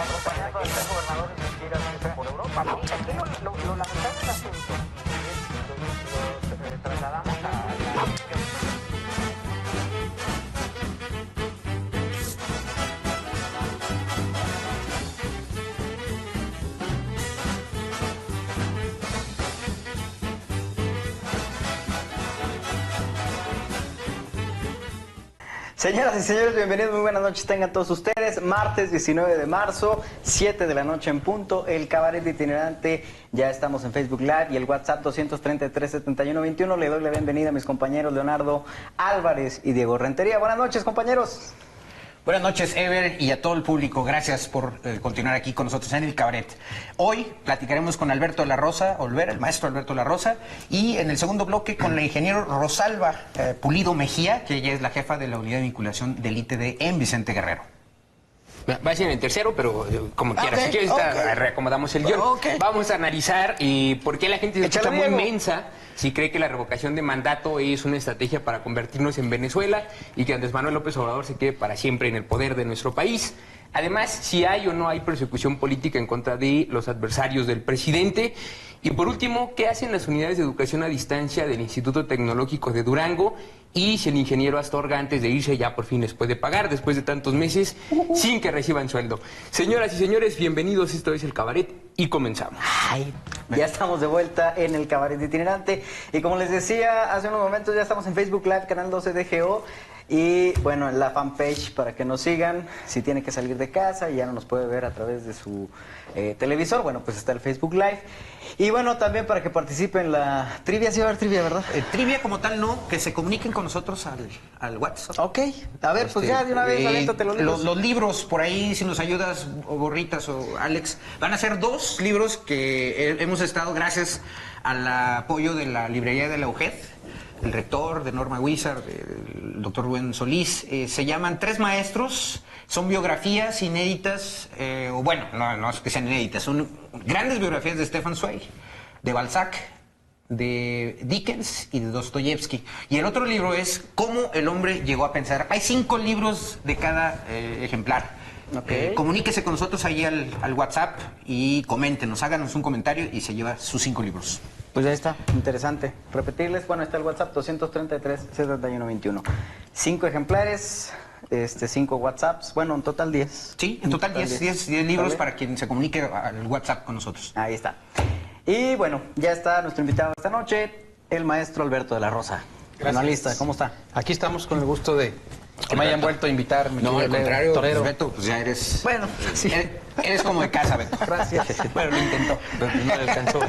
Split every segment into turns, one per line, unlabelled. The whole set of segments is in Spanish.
Acompañando a tres gobernadores en giras por Europa. Aquí lo lamentable del asunto es los trasladamos a la...
Señoras y señores, bienvenidos, muy buenas noches tengan todos ustedes. Martes 19 de marzo, 7 de la noche en punto, el Cabaret Itinerante. Ya estamos en Facebook Live y el WhatsApp 233-7121. Le doy la bienvenida a mis compañeros Leonardo Álvarez y Diego Rentería. Buenas noches, compañeros.
Buenas noches, Ever, y a todo el público. Gracias por continuar aquí con nosotros en el Cabaret. Hoy platicaremos con Alberto de la Rosa, el maestro Alberto de la Rosa, y en el segundo bloque con la ingeniero Rosalba Pulido Mejía, que ella es la jefa de la unidad de vinculación del ITD en Vicente Guerrero.
Va a ser en el tercero, pero como quieras.
Okay,
Si quieres, reacomodamos el guión.
Okay.
Vamos a analizar por qué la gente se escucha muy
Diego.
mensa si cree que la revocación de mandato es una estrategia para convertirnos en Venezuela y que Andrés Manuel López Obrador se quede para siempre en el poder de nuestro país. Además, si hay o no hay persecución política en contra de los adversarios del presidente. Y por último, ¿qué hacen las unidades de educación a distancia del Instituto Tecnológico de Durango? Y si el ingeniero Astorga, antes de irse, ya por fin les puede pagar, después de tantos meses, sin que reciban sueldo. Señoras y señores, bienvenidos, esto es El Cabaret y comenzamos.
Ay, ya estamos de vuelta en el Cabaret Itinerante. Y como les decía hace unos momentos, ya estamos en Facebook Live, canal 12 de GO. Y bueno, en la fanpage para que nos sigan, si tiene que salir de casa y ya no nos puede ver a través de su televisor, bueno, pues está el Facebook Live. Y bueno, también para que participen en la trivia, sí va a haber trivia, ¿verdad?
Trivia como tal no, que se comuniquen con nosotros al WhatsApp.
Ok, a ver, pues ya de una vez aviéntate los libros.
Los libros, por ahí, si nos ayudas, o Gorritas o Alex, van a ser 2 libros que hemos estado gracias al apoyo de la librería de la UGED, el rector, de Norma Wizard, el doctor Rubén Solís. Se llaman 3 maestros, son biografías inéditas, o bueno, no es que sean inéditas, son grandes biografías de Stefan Zweig, de Balzac, de Dickens y de Dostoyevsky. Y el otro libro es Cómo el hombre llegó a pensar. Hay 5 libros de cada ejemplar.
Okay.
Comuníquese con nosotros ahí al WhatsApp y coméntenos, háganos un comentario y se lleva sus 5 libros.
Pues ya está, interesante. Repetirles, bueno, está el WhatsApp 233-7121. 5 ejemplares, 5 WhatsApps, bueno, en total 10.
Sí, en total 10 libros. ¿Vale? Para quien se comunique al WhatsApp con nosotros.
Ahí está. Y bueno, ya está nuestro invitado esta noche, el maestro Alberto de la Rosa.
Gracias.
Analista, ¿cómo está?
Aquí estamos con el gusto de que me hayan vuelto a invitar.
No, al contrario,
Torero.
Beto, pues ya eres...
Bueno, sí.
Eres como de casa, Beto.
Gracias.
Bueno, lo intentó, pero no le alcanzó.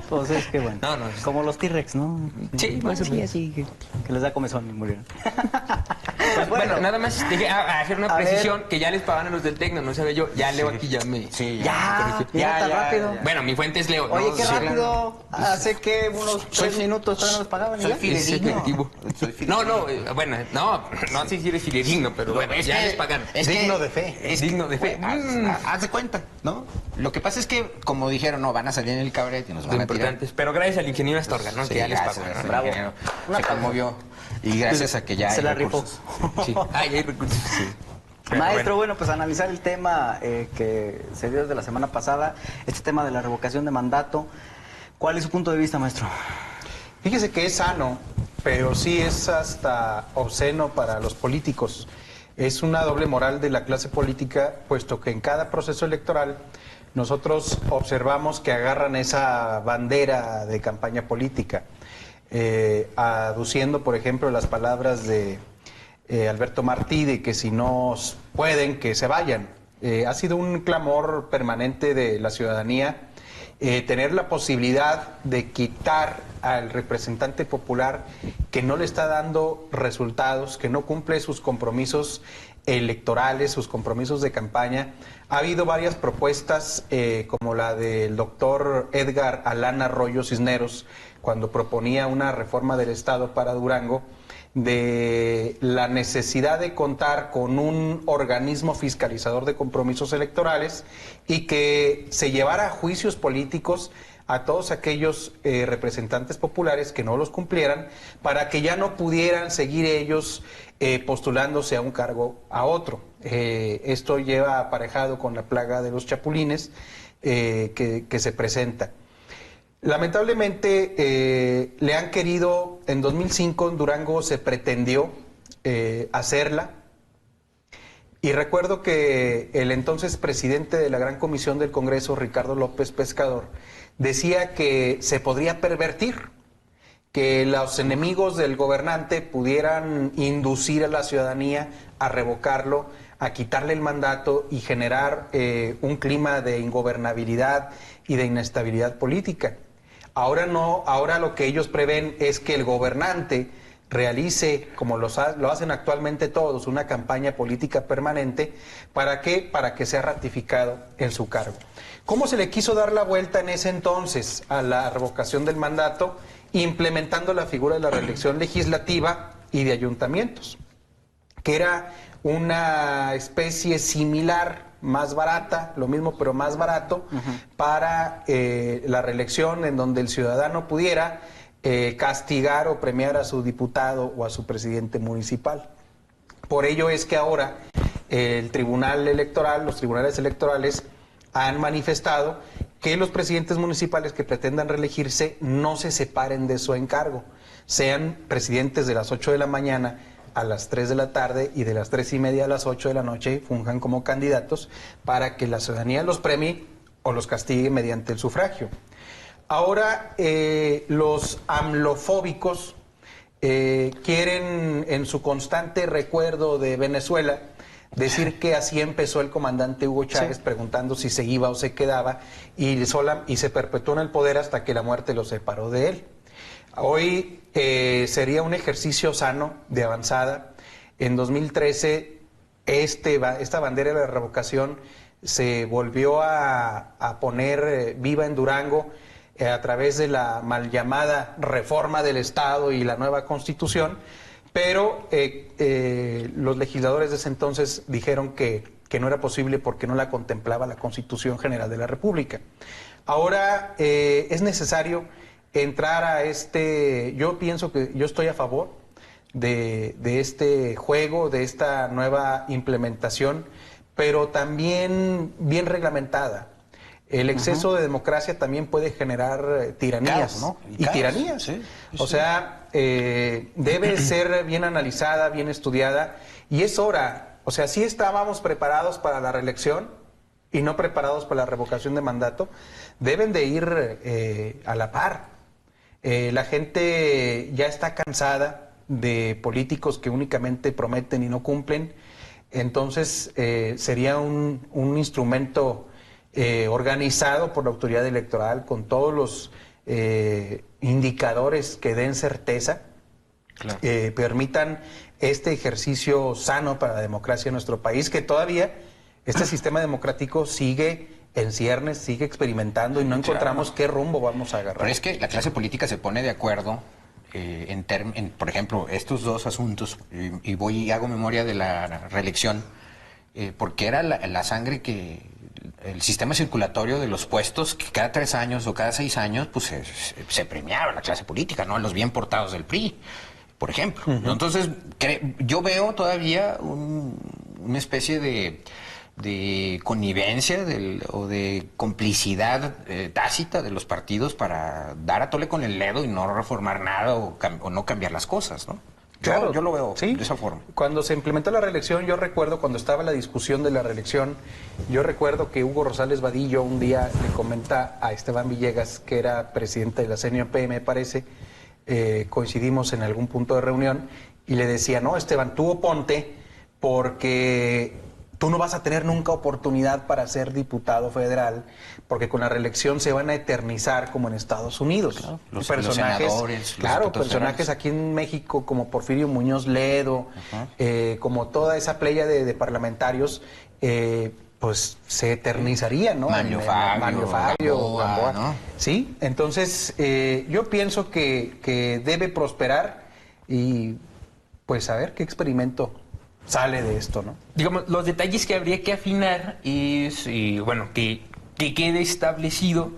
Pues es que bueno,
No.
como los T-Rex, ¿no?
Sí, más o
Sí,
menos.
así, que les da comezón y murieron.
Pues bueno, nada más hacer una
A
precisión, que ya les pagan a los del Tecno, no sabía yo. Ya Leo aquí ya me...
Sí,
Ya,
corrigió.
mira, tan rápido.
Bueno, mi fuente es Leo.
Oye,
¿no?
qué
Sí,
rápido. Hace que unos 3 minutos todavía no les pagaban.
soy
¿Ya?
fidedigno.
Es efectivo.
Soy fidedigno.
Bueno, no sé si eres fidedigno, pero bueno,
Es
ya
que-
les pagan.
es que-
Digno de fe.
es
Digno de fe.
Haz de cuenta, ¿no? Lo que pasa es que, como dijeron, no, van a salir en el cabaret y nos
Lo
van a tirar.
importante es, pero gracias al ingeniero Astorga, ¿no?
Sí,
Que ya les
gracias,
pagó. ¿no?
Bravo.
ingeniero.
Una
Se conmovió. Y gracias a que ya
Se
hay
la rifó.
recursos.
Sí. Ay, hay recursos. Sí. Pero
Maestro, bueno, pues analizar el tema que se dio desde la semana pasada, este tema de la revocación de mandato. ¿Cuál es su punto de vista, maestro?
Fíjese que es sano, pero sí es hasta obsceno para los políticos. Es una doble moral de la clase política, puesto que en cada proceso electoral nosotros observamos que agarran esa bandera de campaña política, aduciendo, por ejemplo, las palabras de Alberto Martí, de que si no pueden, que se vayan. Ha sido un clamor permanente de la ciudadanía tener la posibilidad de quitar al representante popular que no le está dando resultados, que no cumple sus compromisos electorales, sus compromisos de campaña. Ha habido varias propuestas, como la del doctor Edgar Alán Arroyo Cisneros, cuando proponía una reforma del Estado para Durango, de la necesidad de contar con un organismo fiscalizador de compromisos electorales y que se llevara a juicios políticos a todos aquellos representantes populares que no los cumplieran para que ya no pudieran seguir ellos postulándose a un cargo a otro. Esto lleva aparejado con la plaga de los chapulines que se presenta. Lamentablemente le han querido, en 2005 en Durango se pretendió hacerla, y recuerdo que el entonces presidente de la Gran Comisión del Congreso, Ricardo López Pescador, decía que se podría pervertir, que los enemigos del gobernante pudieran inducir a la ciudadanía a revocarlo, a quitarle el mandato y generar un clima de ingobernabilidad y de inestabilidad política. Ahora no, ahora lo que ellos prevén es que el gobernante realice, como lo hacen actualmente todos, una campaña política permanente. ¿Para qué? Para que sea ratificado en su cargo. ¿Cómo se le quiso dar la vuelta en ese entonces a la revocación del mandato? Implementando la figura de la reelección legislativa y de ayuntamientos, que era una especie similar, más barata, lo mismo pero más barato, para la reelección, en donde el ciudadano pudiera castigar o premiar a su diputado o a su presidente municipal. Por ello es que ahora el Tribunal Electoral, los tribunales electorales han manifestado que los presidentes municipales que pretendan reelegirse no se separen de su encargo, sean presidentes de las 8 de la mañana a las 3 de la tarde y de las 3:30 a las 8 de la noche funjan como candidatos para que la ciudadanía los premie o los castigue mediante el sufragio. Ahora los amlofóbicos quieren, en su constante recuerdo de Venezuela, decir que así empezó el comandante Hugo Chávez, preguntando si se iba o se quedaba, y se perpetuó en el poder hasta que la muerte lo separó de él. Hoy sería un ejercicio sano de avanzada. En 2013 esta bandera de la revocación se volvió a poner viva en Durango a través de la mal llamada reforma del Estado y la nueva Constitución, pero los legisladores de ese entonces dijeron que no era posible porque no la contemplaba la Constitución General de la República. Ahora es necesario entrar a yo pienso que yo estoy a favor de este juego, de esta nueva implementación, pero también bien reglamentada. El exceso de democracia también puede generar tiranías, ¿no? Y tiranías. Sí, sí. O sea, debe ser bien analizada, bien estudiada, y es hora. O sea, sí estábamos preparados para la reelección y no preparados para la revocación de mandato. Deben de ir a la par. La gente ya está cansada de políticos que únicamente prometen y no cumplen. Entonces, sería un instrumento organizado por la autoridad electoral, con todos los indicadores que den certeza, claro, permitan este ejercicio sano para la democracia en nuestro país, que todavía este sistema democrático sigue en ciernes, sigue experimentando y no encontramos qué rumbo vamos a agarrar.
Pero es que la clase política se pone de acuerdo por ejemplo, estos dos asuntos, y hago memoria de la reelección, porque era la sangre que el sistema circulatorio de los puestos, que cada 3 años o cada 6 años, pues se premiaba la clase política, ¿no? Los bien portados del PRI, por ejemplo. Entonces, yo veo todavía una especie de connivencia o de complicidad tácita de los partidos para dar a tole con el dedo y no reformar nada o no cambiar las cosas, ¿no? Claro, yo lo veo de esa forma.
Cuando se implementó la reelección, yo recuerdo cuando estaba la discusión de la reelección, yo recuerdo que Hugo Rosales Vadillo un día le comenta a Esteban Villegas, que era presidente de la CNOP, me parece, coincidimos en algún punto de reunión, y le decía, no, Esteban, tú oponte porque tú no vas a tener nunca oportunidad para ser diputado federal, porque con la reelección se van a eternizar como en Estados Unidos. Claro, los senadores, personajes aquí en México como Porfirio Muñoz Ledo, como toda esa playa de parlamentarios, pues se eternizarizarían, ¿no?
Manlio Fabio,
Gamboa, ¿no? Sí, entonces yo pienso que debe prosperar y pues a ver qué experimento sale de esto, ¿no?
Digamos, los detalles que habría que afinar es, bueno, que quede establecido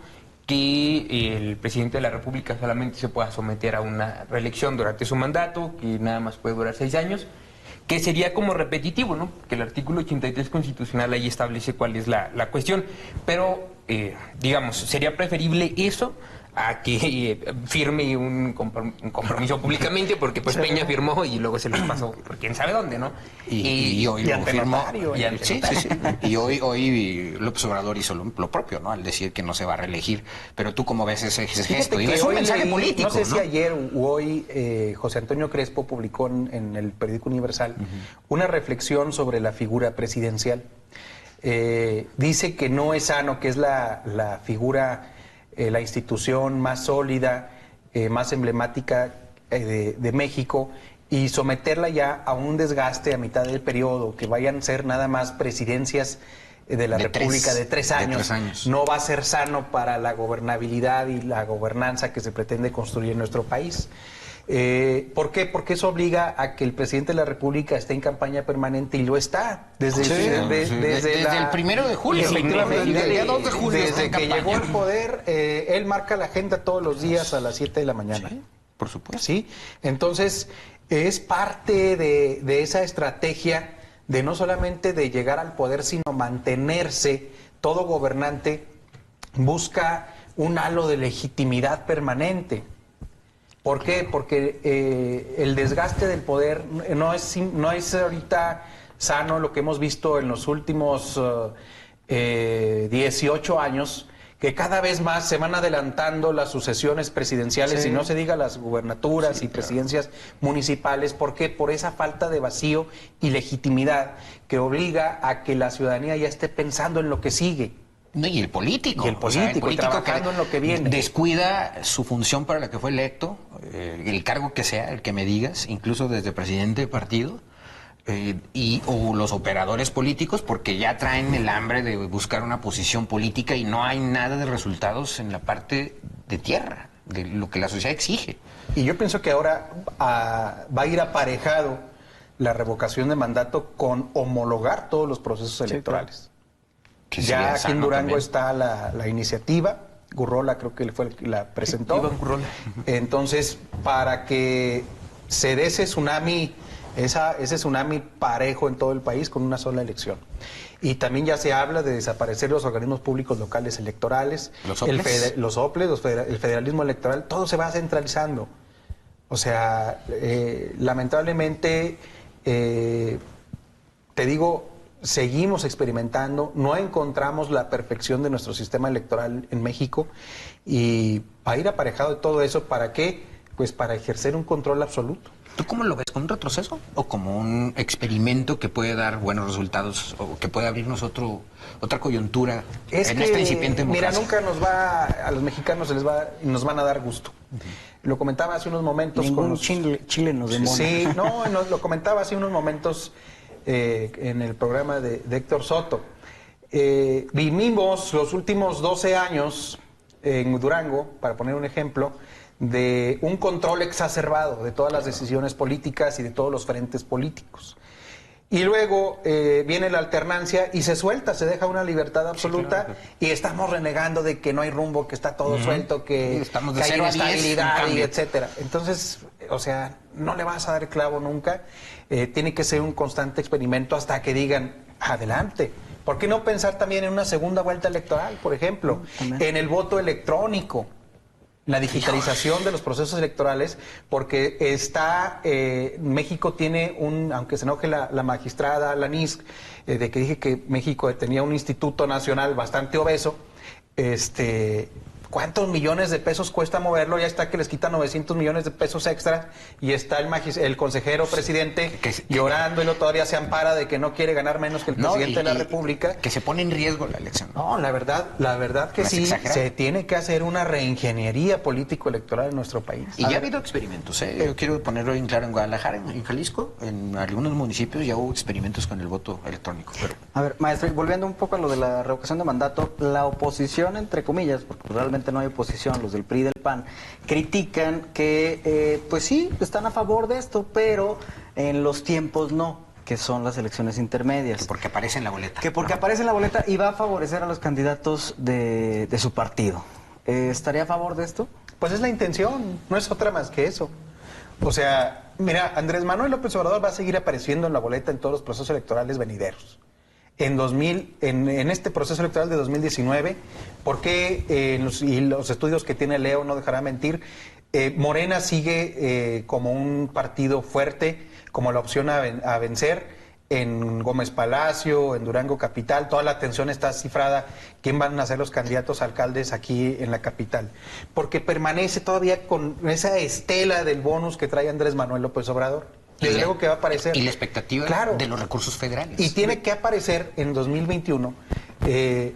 que el presidente de la República solamente se pueda someter a una reelección durante su mandato, que nada más puede durar 6 años, que sería como repetitivo, ¿no? Que el artículo 83 constitucional ahí establece cuál es la cuestión, pero, digamos, sería preferible eso a que firme un compromiso públicamente, porque pues Peña firmó y luego se los pasó por quién sabe dónde, ¿no?
Y hoy lo firmó. Sí. Y hoy López Obrador hizo lo propio, ¿no? Al decir que no se va a reelegir. Pero tú, ¿cómo ves ese gesto?
Que
Es un
hoy
mensaje
leí,
político,
no sé si ayer o hoy José Antonio Crespo publicó en el periódico Universal una reflexión sobre la figura presidencial. Dice que no es sano, que es la figura, la institución más sólida, más emblemática de México, y someterla ya a un desgaste a mitad del periodo, que vayan a ser nada más presidencias de la República de 3 años, no va a ser sano para la gobernabilidad y la gobernanza que se pretende construir en nuestro país. ¿Por qué? Porque eso obliga a que el presidente de la República esté en campaña permanente, y lo está desde
el 1 de julio.
Efectivamente,
Desde el día 2 de julio
desde que llegó al poder, él marca la agenda todos los días a las 7 de la mañana.
Sí, por supuesto.
¿Sí? Entonces, es parte de esa estrategia de no solamente de llegar al poder, sino mantenerse. Todo gobernante busca un halo de legitimidad permanente. ¿Por qué? Porque el desgaste del poder no es ahorita sano. Lo que hemos visto en los últimos 18 años, que cada vez más se van adelantando las sucesiones presidenciales, y no se diga las gubernaturas y presidencias municipales. ¿Por qué? Por esa falta de vacío y legitimidad que obliga a que la ciudadanía ya esté pensando en lo que sigue.
No, y el político.
Y el político trabajando en lo que viene.
Descuida su función para la que fue electo, el cargo que sea, el que me digas, incluso desde presidente de partido, o los operadores políticos, porque ya traen el hambre de buscar una posición política y no hay nada de resultados en la parte de tierra, de lo que la sociedad exige.
Y yo pienso que ahora va a ir aparejado la revocación de mandato con homologar todos los procesos electorales.
Que
Ya aquí en Durango
también
está la iniciativa, Gurrola creo que fue el que la presentó.
Iván Gurrola.
Entonces, para que se dé ese tsunami parejo en todo el país con una sola elección. Y también ya se habla de desaparecer los organismos públicos locales electorales,
los OPLES,
el federalismo electoral, todo se va centralizando. O sea, lamentablemente, te digo, seguimos experimentando, no encontramos la perfección de nuestro sistema electoral en México, y va a ir aparejado de todo eso. ¿Para qué? Pues para ejercer un control absoluto.
¿Tú cómo lo ves? ¿Como un retroceso o como un experimento que puede dar buenos resultados o que puede abrirnos otra coyuntura en esta incipiente democracia?
Mira, nunca a los mexicanos nos van a dar gusto. Lo comentaba hace unos momentos.
Ningún Chile nos demona.
Sí, lo comentaba hace unos momentos en el programa de Héctor Soto. Vivimos los últimos 12 años en Durango, para poner un ejemplo, de un control exacerbado de todas las decisiones políticas y de todos los frentes políticos. Y luego viene la alternancia y se deja una libertad absoluta, y estamos renegando de que no hay rumbo, que está todo suelto, que
estamos de
hay
0 a 10,
inestabilidad,
un
y
cambio.
etcétera. Entonces, o sea, no le vas a dar el clavo nunca. Tiene que ser un constante experimento hasta que digan, adelante. ¿Por qué no pensar también en una segunda vuelta electoral, por ejemplo? En el voto electrónico, la digitalización de los procesos electorales, porque México tiene aunque se enoje la magistrada Lanis, de que dije que México tenía un instituto nacional bastante obeso, ¿cuántos millones de pesos cuesta moverlo? Ya está que les quitan 900 millones de pesos extra, y está el consejero presidente llorando, y lo todavía se ampara de que no quiere ganar menos que el presidente de la República.
Que se pone en riesgo la elección.
No, la verdad que
¿No es
sí,
exagerado?
se tiene que hacer una reingeniería político-electoral en nuestro país.
Y ya ha habido experimentos, ¿eh? Yo quiero ponerlo en claro: en Guadalajara, en Jalisco, en algunos municipios ya hubo experimentos con el voto electrónico. Pero
A ver, maestro, y volviendo un poco a lo de la revocación de mandato, la oposición, entre comillas, porque realmente no hay oposición, los del PRI y del PAN, critican que, pues sí, están a favor de esto, pero en los tiempos no, que son las elecciones intermedias.
porque aparece en la boleta.
Que porque aparece en la boleta y va a favorecer a los candidatos de su partido. ¿estaría a favor de esto?
Pues es la intención, no es otra más que eso. O sea, mira, Andrés Manuel López Obrador va a seguir apareciendo en la boleta en todos los procesos electorales venideros. En este proceso electoral de 2019, porque los estudios que tiene Leo no dejará mentir, Morena sigue como un partido fuerte, como la opción a vencer. En Gómez Palacio, en Durango Capital, toda la atención está cifrada quién van a ser los candidatos a alcaldes aquí en la capital. Porque permanece todavía con esa estela del bonus que trae Andrés Manuel López Obrador. Desde luego que va a aparecer.
Y la expectativa de los recursos federales.
Y tiene que aparecer en 2021.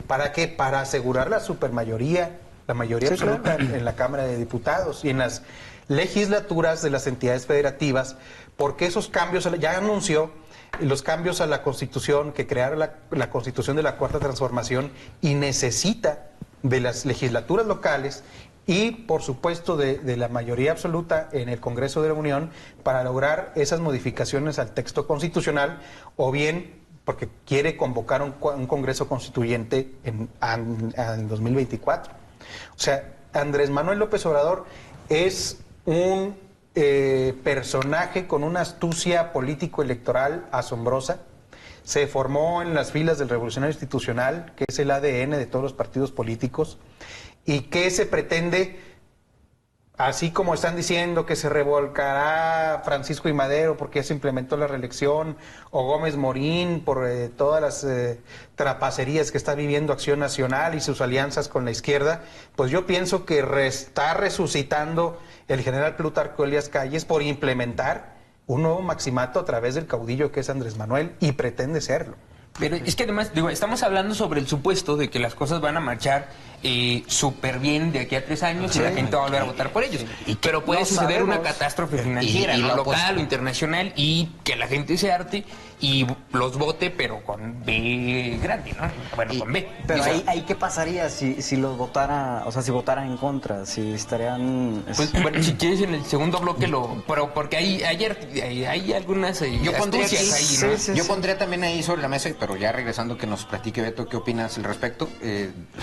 ¿Para qué? Para asegurar la supermayoría, la mayoría absoluta en la Cámara de Diputados y en las legislaturas de las entidades federativas, porque esos cambios, ya anunció los cambios a la Constitución, que creara la Constitución de la Cuarta Transformación, y necesita de las legislaturas locales y, por supuesto, de la mayoría absoluta en el Congreso de la Unión para lograr esas modificaciones al texto constitucional, o bien porque quiere convocar un Congreso Constituyente en 2024. O sea, Andrés Manuel López Obrador es un personaje con una astucia político-electoral asombrosa. Se formó en las filas del Revolucionario Institucional, que es el ADN de todos los partidos políticos, y que se pretende, así como están diciendo que se revolcará Francisco I. Madero porque ya se implementó la reelección, o Gómez Morín por todas las trapacerías que está viviendo Acción Nacional y sus alianzas con la izquierda, pues yo pienso que está resucitando el general Plutarco Elías Calles por implementar un nuevo maximato a través del caudillo que es Andrés Manuel, y pretende serlo.
Pero es que además, estamos hablando sobre el supuesto de que las cosas van a marchar súper bien de aquí a 3 años y la gente va a volver a votar por ellos. Pero puede suceder una catástrofe financiera, ¿no? Local o internacional, y que la gente se harte y los vote, pero con B grande, ¿no? Bueno, con B.
Pero ahí ¿qué pasaría si los votara, o sea, si votaran en contra? Si estarían...
Pues bueno, si quieres en el segundo bloque pero porque hay algunas
yo pondría
astucias ahí, ¿no?
Yo pondría también ahí sobre la mesa, pero ya regresando, que nos platique Beto qué opinas al respecto,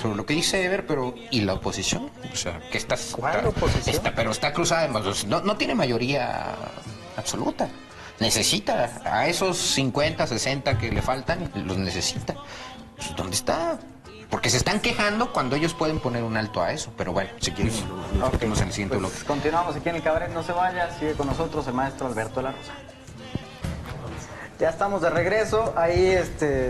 sobre lo que dice Ever, pero ¿y la oposición? O sea, que
¿Cuál oposición?
pero está cruzada, no tiene mayoría absoluta. Necesita a esos 50, 60 que le faltan, los necesita. Pues, ¿dónde está? Porque se están quejando cuando ellos pueden poner un alto a eso. Pero bueno, si quieres, lo discutimos en el siguiente bloque.
Continuamos aquí en el cabaret, no se vaya, sigue con nosotros el maestro Alberto de la Rosa. Ya estamos de regreso. Ahí,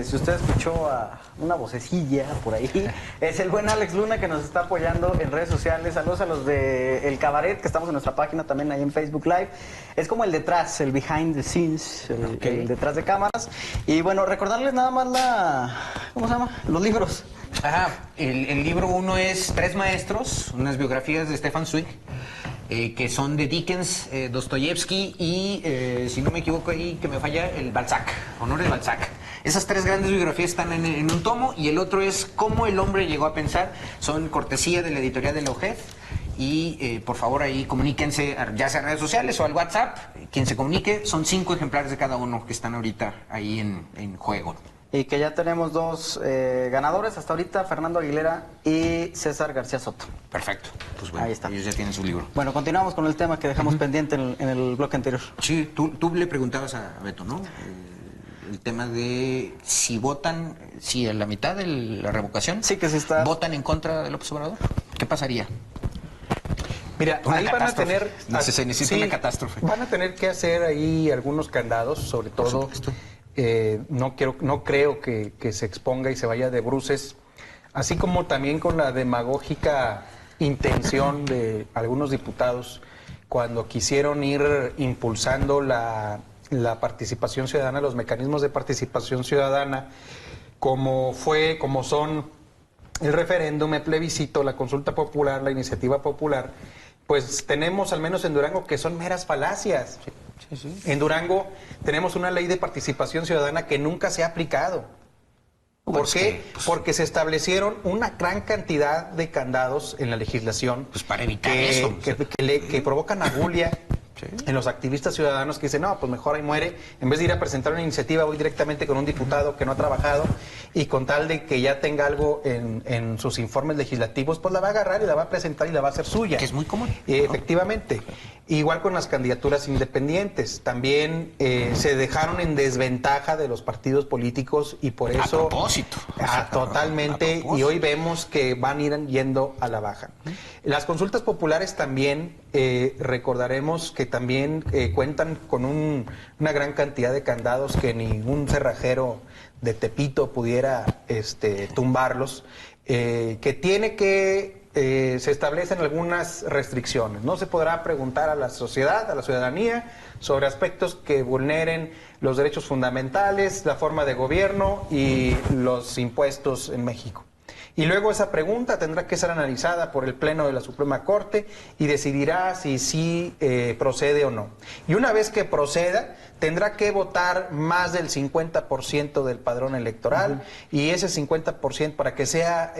si usted escuchó a una vocecilla por ahí, es el buen Alex Luna, que nos está apoyando en redes sociales. Saludos a los de El Cabaret, que estamos en nuestra página también ahí en Facebook Live. Es como el detrás, el behind the scenes, el detrás de cámaras. Y bueno, recordarles nada más ¿cómo se llama? Los libros.
Ajá, el libro 1 es 3 maestros, unas biografías de Stefan Zweig, que son de Dickens, Dostoyevsky y, si no me equivoco ahí, que me falla, el Balzac, Honores Balzac. Esas 3 grandes biografías están en un tomo, y el otro es Cómo el hombre llegó a pensar. Son cortesía de la editorial de la UGED. Y por favor ahí comuníquense, ya sea en redes sociales o al WhatsApp, quien se comunique. Son 5 ejemplares de cada uno que están ahorita ahí en juego.
Y que ya tenemos 2 ganadores hasta ahorita, Fernando Aguilera y César García Soto.
Perfecto. Pues bueno,
ahí está.
Ellos ya tienen su libro.
Bueno, continuamos con el tema que dejamos pendiente en el bloque anterior.
Sí, tú le preguntabas a Beto, ¿no? El tema de si votan, si a la mitad de la revocación
sí, que se está...
votan en contra de López Obrador, ¿qué pasaría?
Mira, ahí van a tener...
Se necesita una catástrofe.
Van a tener que hacer ahí algunos candados, sobre todo... no creo que se exponga y se vaya de bruces, así como también con la demagógica intención de algunos diputados cuando quisieron ir impulsando la participación ciudadana, los mecanismos de participación ciudadana, como son el referéndum, el plebiscito, la consulta popular, la iniciativa popular. Pues tenemos, al menos en Durango, que son meras falacias. Sí. En Durango tenemos una ley de participación ciudadana que nunca se ha aplicado. ¿Por qué? Porque se establecieron una gran cantidad de candados en la legislación.
Pues para evitar eso.
Que provocan abulia en los activistas ciudadanos que dicen, no, pues mejor ahí muere, en vez de ir a presentar una iniciativa, voy directamente con un diputado que no ha trabajado y con tal de que ya tenga algo en sus informes legislativos, pues la va a agarrar y la va a presentar y la va a hacer suya.
Que es muy común.
Efectivamente. Igual con las candidaturas independientes, también se dejaron en desventaja de los partidos políticos y por eso...
A propósito.
Totalmente,
a propósito.
y hoy vemos que van a ir yendo a la baja. Las consultas populares también, recordaremos que también cuentan con una gran cantidad de candados que ningún cerrajero de Tepito pudiera tumbarlos, que tiene que... se establecen algunas restricciones. No se podrá preguntar a la sociedad, a la ciudadanía, sobre aspectos que vulneren los derechos fundamentales, la forma de gobierno y los impuestos en México. Y luego esa pregunta tendrá que ser analizada por el Pleno de la Suprema Corte y decidirá si sí procede o no. Y una vez que proceda, tendrá que votar más del 50% del padrón electoral y ese 50% para que sea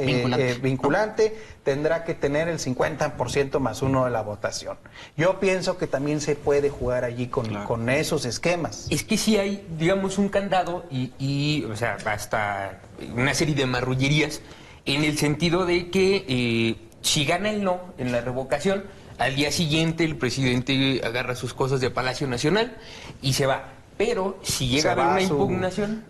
vinculante tendrá que tener el 50% más uno de la votación. Yo pienso que también se puede jugar allí con esos esquemas.
Es que sí hay, digamos, un candado y o sea, hasta una serie de marrullerías en el sentido de que si gana el no en la revocación, al día siguiente el presidente agarra sus cosas de Palacio Nacional y se va. Pero si llega a haber una impugnación...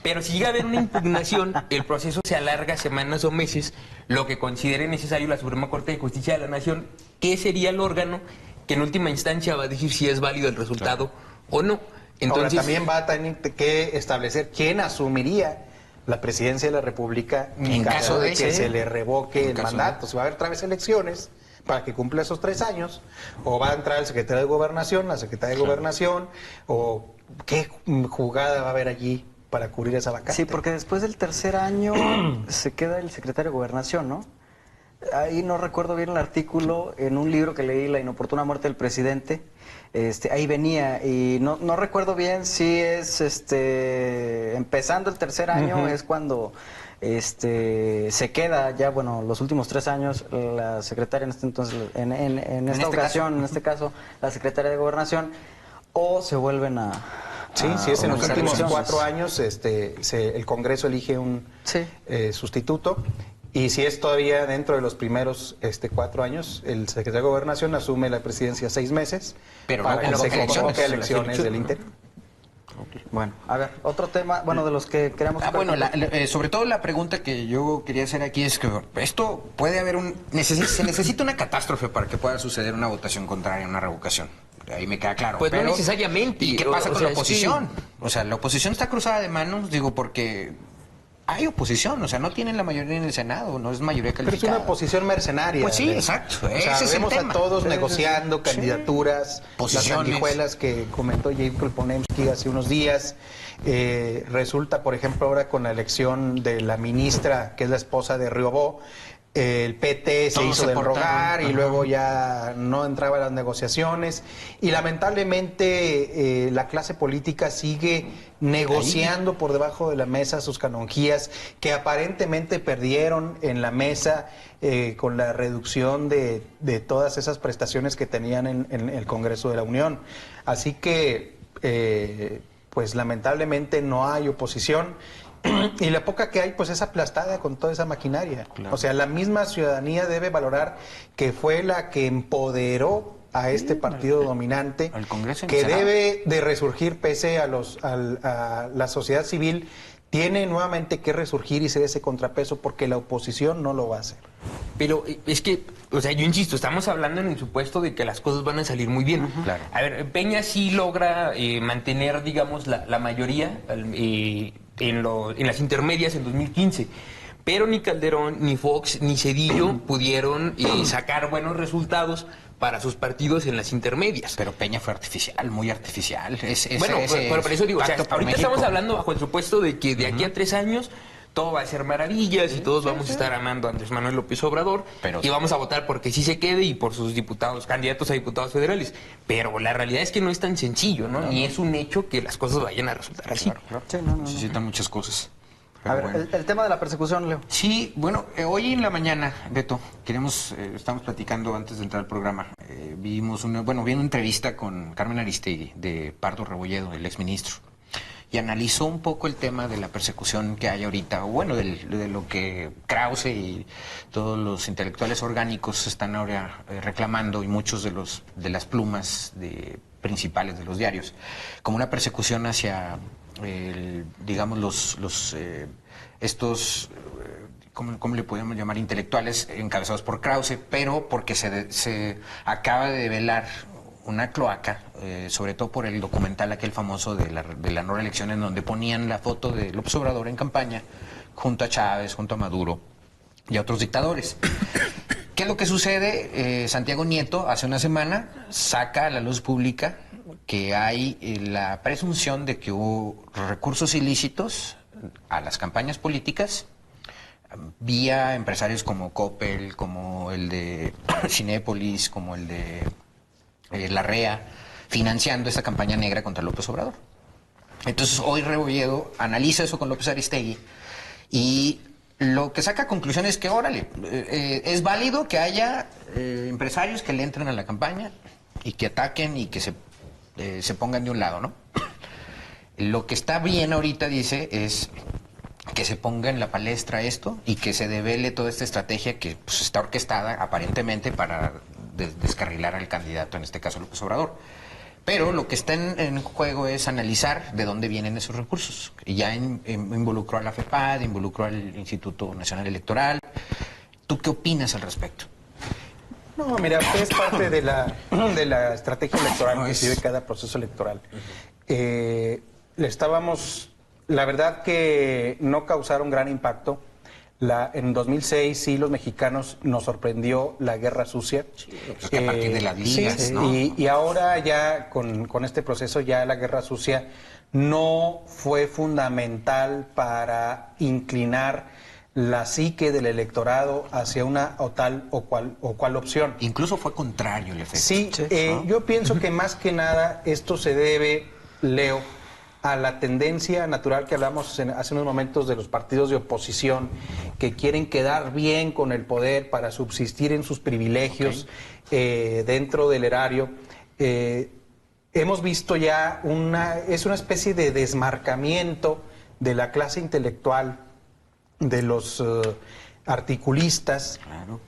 Pero si llega a haber una impugnación, el proceso se alarga semanas o meses, lo que considere necesario la Suprema Corte de Justicia de la Nación, que sería el órgano que en última instancia va a decir si es válido el resultado o no. Entonces,
ahora también va a tener que establecer quién asumiría la presidencia de la República en caso de que se le revoque el mandato. Si va a haber otra vez elecciones para que cumpla esos 3 años, o va a entrar el secretario de Gobernación, la secretaria de Gobernación, o qué jugada va a haber allí para cubrir esa vacante.
Sí, porque después del tercer año se queda el secretario de Gobernación, ¿no? Ahí no recuerdo bien el artículo, en un libro que leí, La inoportuna muerte del presidente, ahí venía, y no recuerdo bien si es empezando el tercer año, es cuando se queda ya, bueno, los últimos 3 años, la secretaria en esta ocasión, en este caso, la secretaria de Gobernación, o se vuelven a...
Sí, si es en los últimos
elecciones.
4 años, el Congreso elige un sustituto. Y si es todavía dentro de los primeros 4 años, el secretario de Gobernación asume la presidencia 6 meses
pero
para
no
que se
convoque
convoque elecciones del interior.
Bueno, a ver, otro tema, bueno, de los que queremos...
Bueno, sobre todo la pregunta que yo quería hacer aquí es que esto puede haber se necesita una catástrofe para que pueda suceder una votación contraria a una revocación. Ahí me queda claro.
Pues no necesariamente.
¿Y qué pasa con la oposición?
Sí.
O sea, la oposición está cruzada de manos, digo, porque... hay oposición, o sea, no tienen la mayoría en el Senado, no es mayoría calificada.
Pero es una oposición mercenaria.
Pues sí, exacto.
O sea,
Ese es el
vemos
tema.
a todos negociando candidaturas,
Posiciones.
las sanguijuelas que comentó Jaime Kruponiewski hace unos días. Resulta, por ejemplo, ahora con la elección de la ministra, que es la esposa de Riobó, el PT se
Todos
hizo
se
del
portaron.
rogar y luego ya no entraba en las negociaciones. Y lamentablemente la clase política sigue negociando por debajo de la mesa sus canonjías que aparentemente perdieron en la mesa con la reducción de todas esas prestaciones que tenían en el Congreso de la Unión. Así que, pues lamentablemente no hay oposición. Y la poca que hay, pues es aplastada con toda esa maquinaria. Claro. O sea, la misma ciudadanía debe valorar que fue la que empoderó a este partido dominante,
al Congreso
que debe de resurgir pese a la sociedad civil. Tiene nuevamente que resurgir y ser ese contrapeso porque la oposición no lo va a hacer.
Pero es que, o sea, yo insisto, estamos hablando en el supuesto de que las cosas van a salir muy bien.
Claro.
A ver, Peña sí logra mantener, digamos, la mayoría en las intermedias en 2015. Pero ni Calderón, ni Fox, ni Zedillo pudieron sacar buenos resultados para sus partidos en las intermedias.
Pero Peña fue artificial, muy artificial.
Bueno, pero por eso digo, o sea, ahorita estamos hablando bajo el supuesto de que de aquí a 3 años todo va a ser maravillas y todos vamos a estar amando a Andrés Manuel López Obrador y vamos a votar porque sí se quede y por sus diputados, candidatos a diputados federales. Pero la realidad es que no es tan sencillo, ¿no? Ni es un hecho que las cosas vayan a resultar así.
Necesitan muchas cosas.
A ver,
bueno.
el tema de la persecución, Leo.
Sí, bueno, hoy en la mañana, Beto, estamos platicando antes de entrar al programa, vi una entrevista con Carmen Aristegui de Pardo Rebolledo, el exministro, y analizó un poco el tema de la persecución que hay ahorita, o bueno, de lo que Krause y todos los intelectuales orgánicos están ahora reclamando, y muchos de las plumas principales de los diarios, como una persecución hacia digamos, estos, ¿cómo le podemos llamar? Intelectuales encabezados por Krause, pero porque se acaba de develar una cloaca, sobre todo por el documental aquel famoso de la no reelección, en donde ponían la foto de López Obrador en campaña, junto a Chávez, junto a Maduro y a otros dictadores. ¿Qué es lo que sucede? Santiago Nieto, hace una semana, saca a la luz pública que hay la presunción de que hubo recursos ilícitos a las campañas políticas vía empresarios como Coppel, como el de Cinépolis, como el de la REA, financiando esta campaña negra contra López Obrador. Entonces hoy Rebolledo analiza eso con López Aristegui y lo que saca a conclusión es que, órale, es válido que haya empresarios que le entren a la campaña y que ataquen y que se pongan de un lado, ¿no? Lo que está bien ahorita, dice, es que se ponga en la palestra esto y que se devele toda esta estrategia que pues, está orquestada aparentemente para descarrilar al candidato, en este caso López Obrador. Pero lo que está en juego es analizar de dónde vienen esos recursos. Y ya involucró a la FEPAD, involucró al Instituto Nacional Electoral. ¿Tú qué opinas al respecto?
No, mira, es parte de la estrategia electoral que sigue cada proceso electoral. La verdad que no causaron gran impacto. En 2006 sí los mexicanos nos sorprendió la guerra sucia.
Sí, pues que a partir de las ligas,
sí,
¿no?
Y ahora ya con este proceso ya la guerra sucia no fue fundamental para inclinar la psique del electorado hacia una o tal o cual opción.
Incluso fue contrario el efecto.
Sí, yo pienso que más que nada esto se debe, Leo, a la tendencia natural que hablamos hace unos momentos de los partidos de oposición que quieren quedar bien con el poder para subsistir en sus privilegios dentro del erario. Hemos visto ya es una especie de desmarcamiento de la clase intelectual, de los articulistas.
Claro.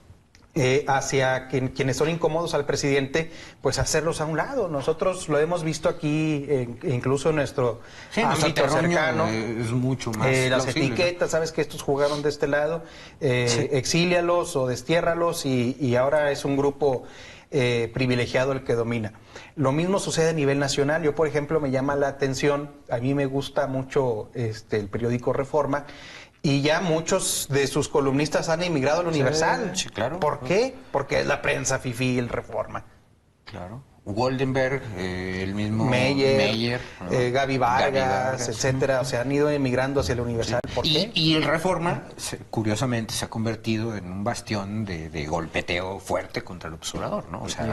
Hacia quienes son incómodos al presidente, pues hacerlos a un lado. Nosotros lo hemos visto aquí, incluso en nuestro ámbito cercano.
Es mucho más
las
plausible,
etiquetas,
¿no?
sabes que estos jugaron de este lado, exílialos o destiérralos y ahora es un grupo privilegiado el que domina. Lo mismo sucede a nivel nacional. Yo, por ejemplo, me llama la atención, a mí me gusta mucho el periódico Reforma, y ya muchos de sus columnistas han emigrado al Universal.
Sí, claro.
¿Por qué? Porque es la prensa fifí, el Reforma.
Claro. Goldenberg, el mismo
Meyer,
¿no?
Gaby Vargas, etcétera. O sea, han ido emigrando hacia el Universal.
Sí.
¿Por qué?
Y el Reforma, curiosamente, se ha convertido en un bastión de golpeteo fuerte contra el López Obrador, ¿no? O sea,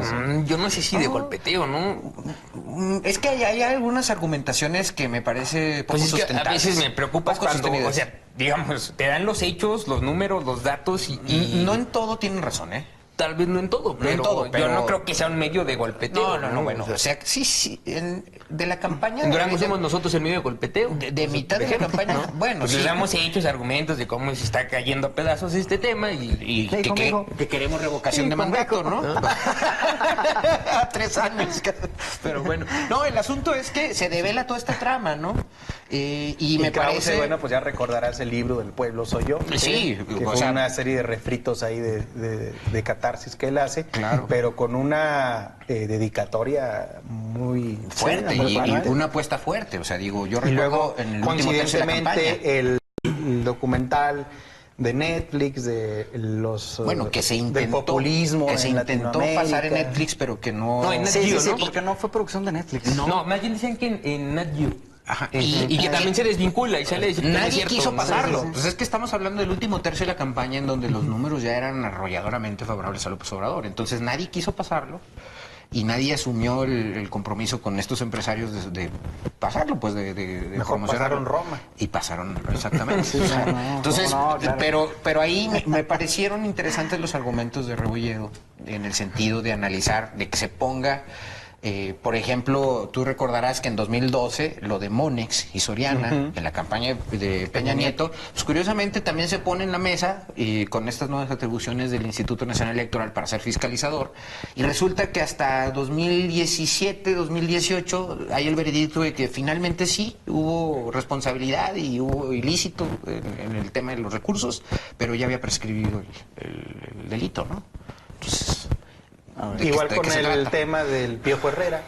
Yo no sé si de golpeteo, ¿no?
es que hay algunas argumentaciones que me parece poco
Pues es que a
sustentables.
veces me preocupas
Poco
cuando,
sostenidas.
o sea, digamos, te dan los hechos, los números, los datos y
No en todo tienen razón, ¿eh?
tal vez no en todo,
No en todo,
yo
pero-
no creo que sea un medio de golpeteo.
No, bueno, o sea, sí, de la campaña...
En Durango somos nosotros el medio de golpeteo.
De mitad de la campaña,
¿no?
bueno,
Pues
sí.
les damos hechos, argumentos de cómo se está cayendo a pedazos este tema y
Sí, conmigo.
que queremos revocación
Sí,
de mandato, ¿no? A 3 años. Pero bueno, no, el asunto es que se devela toda esta trama, ¿no? Y me
Krause,
parece...
bueno, pues ya recordarás el libro del pueblo soy yo.
Sí,
que
o
fue
sea-
una serie de refritos ahí de catarsis que él hace,
Claro.
pero con una dedicatoria muy
fuerte
muy
y
fuerte.
una apuesta fuerte, o sea, digo, yo
Y
recuerdo
luego,
en el último tercio de la campaña.
coincidentemente, el documental de Netflix, de los
Bueno, que se
del
intentó,
populismo
que se
en
intentó
Latinoamérica.
pasar en Netflix, pero que no...
No, en
Sí,
Geo,
sí,
¿no?
porque no fue producción de Netflix.
No, más bien decían que en Nat Geo.
Ajá,
Y que también se desvincula y sale a decir que no es
Nadie
cierto,
quiso
¿no?
pasarlo.
Sí, sí.
Pues es que estamos hablando del último tercio de la campaña en donde los números ya eran arrolladoramente favorables a López Obrador. Entonces nadie quiso pasarlo. y nadie asumió el compromiso con estos empresarios de pasarlo, pues de
Mejor pasaron Roma.
y pasaron, exactamente.
Sí, no,
Entonces,
no, claro.
pero ahí me parecieron interesantes los argumentos de Rebolledo, en el sentido de analizar, de que se ponga, por ejemplo, tú recordarás que en 2012 lo de Monex y Soriana, en la campaña de Peña Nieto, pues curiosamente también se pone en la mesa con estas nuevas atribuciones del Instituto Nacional Electoral para ser fiscalizador, y resulta que hasta 2017, 2018 hay el veredicto de que finalmente sí hubo responsabilidad y hubo ilícito en el tema de los recursos, pero ya había prescribido el delito, ¿no? Entonces,
Igual
¿de
con
qué se
el
trata?
tema del Piojo Herrera.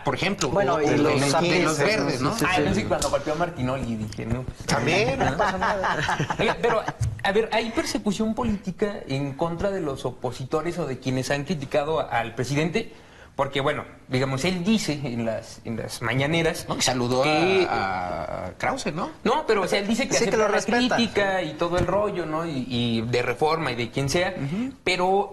Por ejemplo,
Bueno,
o
y
de
los
de
zapitos,
los verdes, ¿no?
Sí, sí,
No sé, cuando golpeó a Martinoli dije, no.
También, no pasa nada.
Oiga, pero, a ver, ¿hay persecución política en contra de los opositores o de quienes han criticado al presidente? Porque, bueno, digamos, él dice en las mañaneras...
¿No? Y saludó
que-
a Krause, ¿no?
No, pero o sea, él dice que
Sí, que
acepta
lo
la
respeta.
crítica y todo el rollo, ¿no? Y de Reforma y de quien sea, pero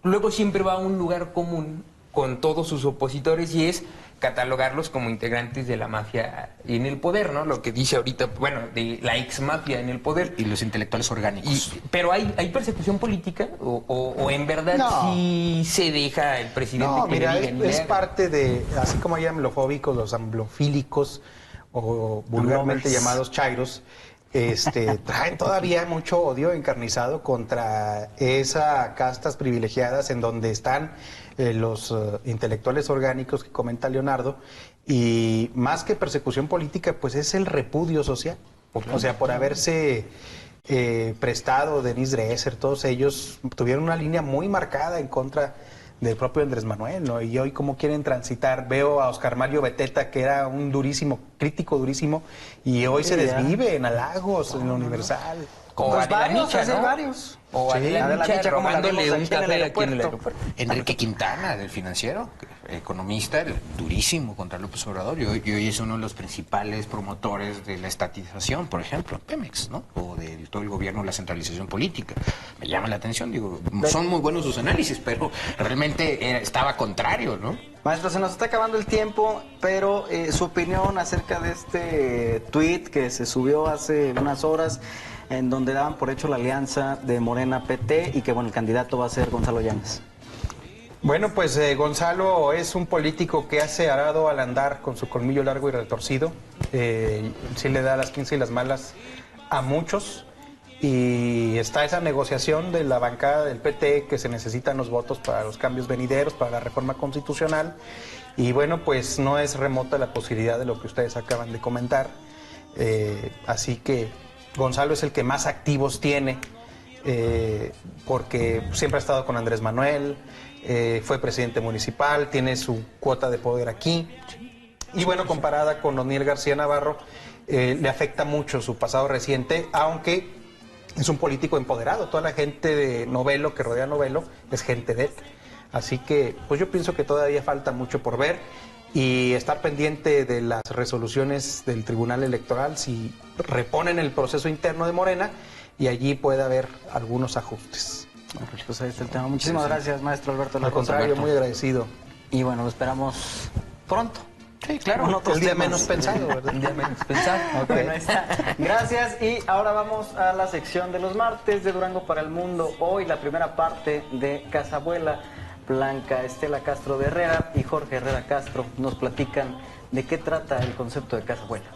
luego siempre va a un lugar común con todos sus opositores y es catalogarlos como integrantes de la mafia en el poder, ¿no? Lo que dice ahorita, bueno, de la ex mafia en el poder.
Y los intelectuales orgánicos.
Pero ¿hay persecución política o en verdad
No.
sí se deja el presidente
No,
que
mira,
le digan y le
es
hagan?
parte de, así como hay amblofóbicos, los amblofílicos, o vulgarmente
Amblovers.
llamados chairos, traen todavía mucho odio encarnizado contra esas castas privilegiadas en donde están los intelectuales orgánicos que comenta Leonardo, y más que persecución política, pues es el repudio social. O sea, por haberse prestado, Denise Dresser, todos ellos tuvieron una línea muy marcada en contra del propio Andrés Manuel, ¿no? Y hoy cómo quieren transitar. Veo a Oscar Mario Beteta, que era un durísimo, crítico durísimo, y hoy se
ya.
desvive en halagos, en lo Universal.
O
Pues
Adela
varios,
Micha,
así
¿no?
varios.
O
Sí,
Adela
Adela
Micha
Micha, como la
rogándole
vimos
un
aquí en el
café aquí en el
aeropuerto.
aeropuerto.
Enrique Quintana, del Financiero, economista durísimo contra López Obrador, y hoy es uno de los principales promotores de la estatización, por ejemplo, Pemex, ¿no? O de todo el gobierno, la centralización política. Me llama la atención, digo, son muy buenos sus análisis, pero realmente estaba contrario, ¿no?
Maestro, se nos está acabando el tiempo, pero su opinión acerca de este tuit que se subió hace unas horas, en donde daban por hecho la alianza de Morena PT y que bueno, el candidato va a ser Gonzalo Llanes.
Bueno, pues Gonzalo es un político que hace arado al andar con su colmillo largo y retorcido. Sí le da las 15 y las malas a muchos. Y está esa negociación de la bancada del PT, que se necesitan los votos para los cambios venideros, para la reforma constitucional. Y bueno, pues no es remota la posibilidad de lo que ustedes acaban de comentar. Así que Gonzalo es el que más activos tiene, porque siempre ha estado con Andrés Manuel, fue presidente municipal, tiene su cuota de poder aquí. Y bueno, comparada con Oniel García Navarro, le afecta mucho su pasado reciente, aunque es un político empoderado. Toda la gente de Novelo, que rodea a Novelo, es gente de él. Así que, pues yo pienso que todavía falta mucho por ver y estar pendiente de las resoluciones del Tribunal Electoral, si reponen el proceso interno de Morena, y allí puede haber algunos ajustes.
Pues ahí está el tema. Muchísimas gracias, maestro Alberto
Al
López.
contrario, muy agradecido.
Y bueno, lo esperamos pronto.
Sí, claro.
Con otros
El día
temas.
menos pensado, ¿verdad?
Un día menos pensar.
Ok.
Bueno, ahí está. Gracias, y ahora vamos a la sección de los martes de Durango para el Mundo. Hoy la primera parte de Casabuela. Blanca Estela Castro de Herrera y Jorge Herrera Castro nos platican de qué trata el concepto de Casabuela.